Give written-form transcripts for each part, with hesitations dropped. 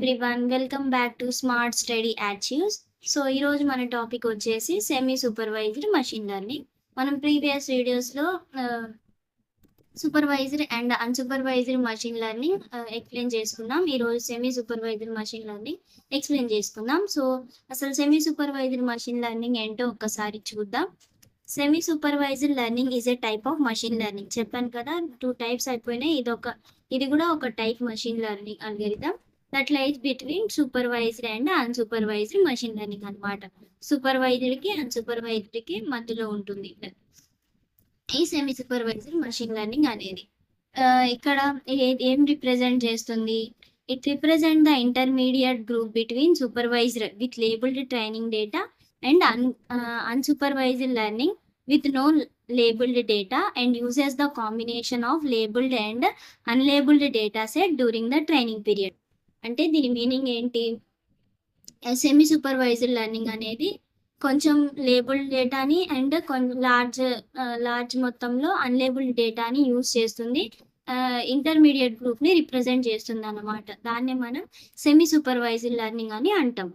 Everyone, welcome back to smart study achieves. So ఈరోజు మన topic వచ్చేసి సెమీ సూపర్వైజ్డ్ మషిన్ లెర్నింగ్. మనం previous వీడియోస్లో supervised and unsupervised machine learning explain చేసుకున్నాం. ఈరోజు semi supervised machine learning explain చేసుకుందాం. So అసలు సెమీ సూపర్వైజ్డ్ మషిన్ లెర్నింగ్ ఏంటో ఒక్కసారి చూద్దాం. Semi supervised learning is a type of machine learning. చెప్పాను కదా, 2 టైప్స్ అయిపోయినాయి. ఇది కూడా ఒక type machine learning algorithm that lies between supervised and unsupervised machine learning అనమాట. సూపర్వైజ్డ్కి అన్సూపర్వైజ్డ్కి మధ్యలో ఉంటుంది ఈ సెమీ సూపర్వైజ్డ్ మషిన్ లెర్నింగ్ అనేది. ఇక్కడ ఏం రిప్రజెంట్ చేస్తుంది? It represent the intermediate group between supervised with labelled training data and unsupervised learning with no labeled data and uses the combination of labeled and unlabeled data set during the training period. అంటే దీని meaning ఏంటి? Semi supervised learning అనేది కొంచెం labelled డేటాని and కొంచెం large మొత్తంలో unlabelled డేటాని use చేస్తుంది. ఇంటర్మీడియట్ గ్రూప్ని రిప్రజెంట్ చేస్తుంది అన్నమాట. దాన్ని మనం సెమీ సూపర్వైజ్డ్ లెర్నింగ్ అని అంటాం.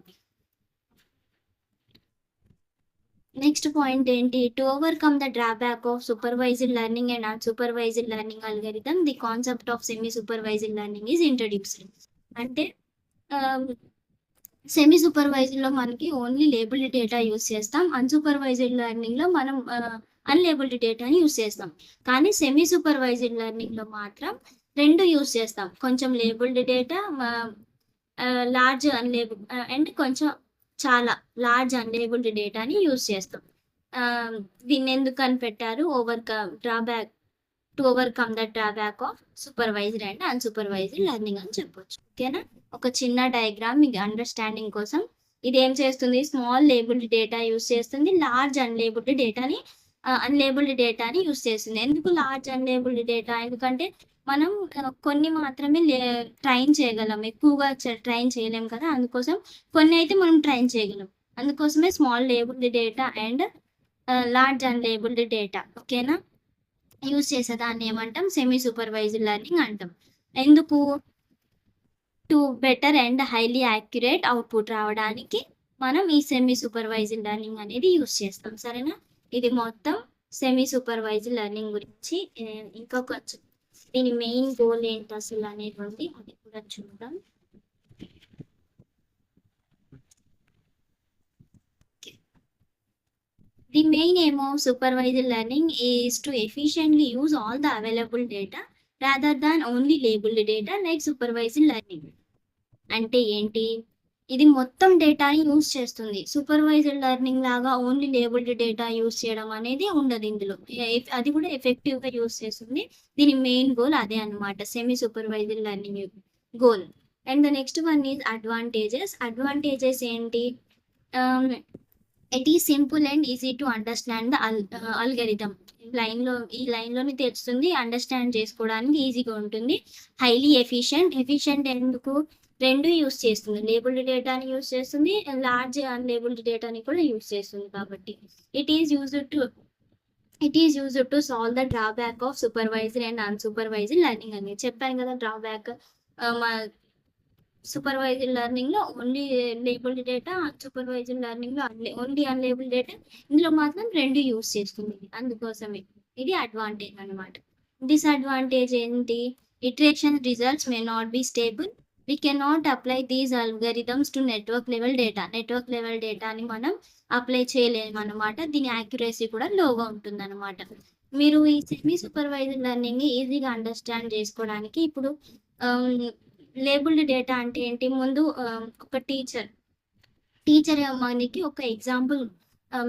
నెక్స్ట్ పాయింట్ ఏంటి? To overcome the drawback of supervised learning and unsupervised learning algorithm the concept of semi supervised learning is introduced. అంటే సెమీ సూపర్వైజ్డ్లో మనకి ఓన్లీ లేబుల్డ్ డేటా యూస్ చేస్తాం. అన్సూపర్వైజ్డ్ లెర్నింగ్లో మనం అన్లేబుల్డ్ డేటాని use చేస్తాం. కానీ సెమీ సూపర్వైజ్డ్ లెర్నింగ్లో మాత్రం రెండు యూస్ చేస్తాం. కొంచెం లేబుల్డ్ డేటా, లార్జ్ అన్లేబుల్ అండ్ కొంచెం చాలా లార్జ్ అన్లేబుల్డ్ డేటాని యూజ్ చేస్తాం. దీన్ని ఎందుకు అని పెట్టారు? To overcome the drawback of supervised and unsupervised learning అని చెప్పొచ్చు. ఓకేనా? ఒక చిన్న డయాగ్రామ్ మీకు అండర్స్టాండింగ్ కోసం. ఇది ఏం చేస్తుంది? స్మాల్ లేబుల్డ్ డేటా యూజ్ చేస్తుంది, లార్జ్ అన్లేబుల్డ్ డేటాని యూజ్ చేస్తుంది. ఎందుకు లార్జ్ అన్లేబుల్డ్ డేటా? ఎందుకంటే మనం కొన్ని మాత్రమే ట్రైన్ చేయగలం, ఎక్కువగా ట్రైన్ చేయలేం కదా. అందుకోసం కొన్ని అయితే మనం ట్రైన్ చేయగలం. అందుకోసమే small labelled data and large unlabelled data ఓకేనా యూజ్ చేసేదాన్ని ఏమంటాం? సెమీ సూపర్వైజ్డ్ లెర్నింగ్ అంటాం. ఎందుకు? To better and highly accurate output రావడానికి మనం ఈ సెమీ సూపర్వైజ్డ్ లెర్నింగ్ అనేది యూజ్ చేస్తాం. సరేనా? ఇది మొత్తం సెమీ సూపర్వైజ్డ్ లెర్నింగ్ గురించి. ఇంకొక దీని మెయిన్ గోల్ ఏంటి అసలు అనేది ఉంది, అది కూడా చూద్దాం. The main aim of supervised learning is to efficiently use all the available data rather than only labelled data like supervised learning. అంటే ఏంటి? ఇది మొత్తం డేటాని యూజ్ చేస్తుంది. సూపర్వైజ్డ్ లెర్నింగ్ లాగా ఓన్లీ లేబుల్డ్ డేటా యూజ్ చేయడం అనేది ఉండదు ఇందులో. అది కూడా ఎఫెక్టివ్గా యూజ్ చేస్తుంది. దీని మెయిన్ గోల్ అదే అనమాట, semi supervised learning goal. And the next one is advantages. Advantages ఏంటి? It is simple and easy to understand the algorithm. ఈ లైన్లోని తెలుస్తుంది, అండర్స్టాండ్ చేసుకోవడానికి ఈజీగా ఉంటుంది. హైలీ ఎఫిషియంట్ ఎందుకు? రెండు యూస్ చేస్తుంది. లేబుల్డ్ డేటాని యూస్ చేస్తుంది, లార్జ్ అన్లేబుల్డ్ డేటాని కూడా యూస్ చేస్తుంది. కాబట్టి it is used to solve the drawback of supervised and unsupervised learning అని చెప్పాను కదా. డ్రాబ్యాక్ మా సూపర్వైజ్డ్ లెర్నింగ్లో ఓన్లీ లేబుల్డ్ డేటా, అన్సూపర్వైజ్డ్ లెర్నింగ్లో ఓన్లీ అన్లేబుల్డ్ డేటా. ఇందులో మాత్రం రెండు యూస్ చేస్తుంది. అందుకోసమే ఇది అడ్వాంటేజ్ అనమాట. డిసడ్వాంటేజ్ ఏంటి? Iteration results may not be stable. We cannot apply these algorithms to network level data. Network level డేటాని మనం అప్లై చేయలేము అనమాట. దీని యాక్యురసీ కూడా లోగా ఉంటుంది అనమాట. మీరు ఈ సెమీ సూపర్వైజ్డ్ లెర్నింగ్ ఈజీగా అండర్స్టాండ్ చేసుకోవడానికి ఇప్పుడు లేబుల్డ్ డేటా అంటే ఏంటి? ముందు ఒక టీచర్ మనకి ఒక ఎగ్జాంపుల్,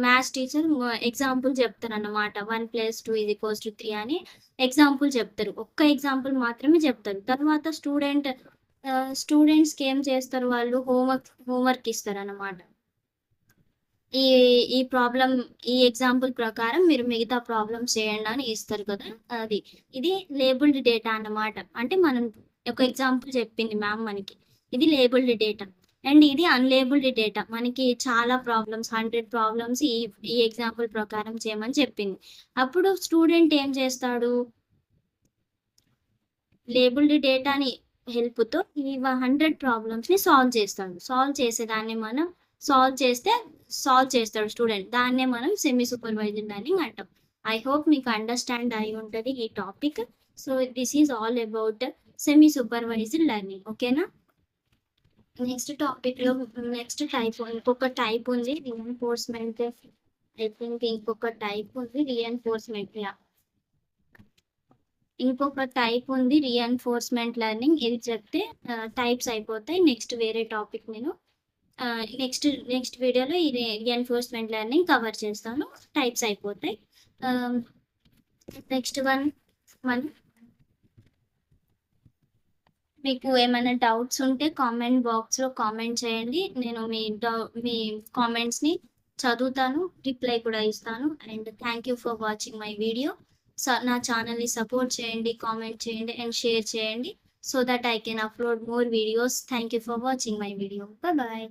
మ్యాథ్స్ టీచర్ ఎగ్జాంపుల్ చెప్తారు అన్నమాట. 1 + 2 = 3 అని ఎగ్జాంపుల్ చెప్తారు. ఒక్క ఎగ్జాంపుల్ మాత్రమే చెప్తారు. తర్వాత స్టూడెంట్స్కి ఏం చేస్తారు? వాళ్ళు హోంవర్క్ ఇస్తారు అన్నమాట. ఈ ప్రాబ్లం, ఈ ఎగ్జాంపుల్ ప్రకారం మీరు మిగతా ప్రాబ్లమ్స్ చేయండి అని ఇస్తారు కదా. ఇది లేబుల్డ్ డేటా అన్నమాట. అంటే మనం ఒక ఎగ్జాంపుల్ చెప్పింది మ్యామ్ మనకి, ఇది లేబుల్డ్ డేటా. అండ్ ఇది అన్లేబుల్డ్ డేటా. మనకి చాలా ప్రాబ్లమ్స్, 100 ప్రాబ్లమ్స్ ఈ ఎగ్జాంపుల్ ప్రకారం చేయమని చెప్పింది. అప్పుడు స్టూడెంట్ ఏం చేస్తాడు? లేబుల్డ్ డేటాని హెల్ప్‌తో ఈ 100 ప్రాబ్లమ్స్‌ని సాల్వ్ చేస్తాడు. సాల్వ్ చేస్తాడు స్టూడెంట్. దాన్నే మనం సెమీ సూపర్వైజ్డ్ లెర్నింగ్ అంటాం. ఐ హోప్ మీకు అండర్‌స్టాండ్ అయ్యి ఉంటది ఈ topic. So, this is all about semi supervised learning. ఓకేనా? నెక్స్ట్ ఇంకొక టైప్ ఉంది. రీఎన్ఫోర్స్‌మెంట్. ఐ థింక్ ఇంకొక టైప్ ఉంది రీఎన్ఫోర్స్‌మెంట్. యాహ్! ఇంకొక టైప్ ఉంది రీఎన్ఫోర్స్‌మెంట్ లెర్నింగ్. ఇది చెప్తే టైప్స్ అయిపోతాయి. నెక్స్ట్ వేరే టాపిక్ నేను నెక్స్ట్ వీడియోలో ఈ రీఎన్ఫోర్స్‌మెంట్ లెర్నింగ్ కవర్ చేస్తాను. టైప్స్ అయిపోతాయి. ఆహ్, నెక్స్ట్ వన్ మీకు ఏమైనా డౌట్స్ ఉంటే కామెంట్ బాక్స్‌లో కామెంట్ చేయండి. నేను మీ కామెంట్స్‌ని చదువుతాను. రిప్లై కూడా ఇస్తాను. And thank you for watching my video. నా ఛానెల్‌ని సపోర్ట్ చేయండి, కామెంట్ చేయండి అండ్ షేర్ చేయండి. So that I can upload more videos. Thank you for watching my video. By.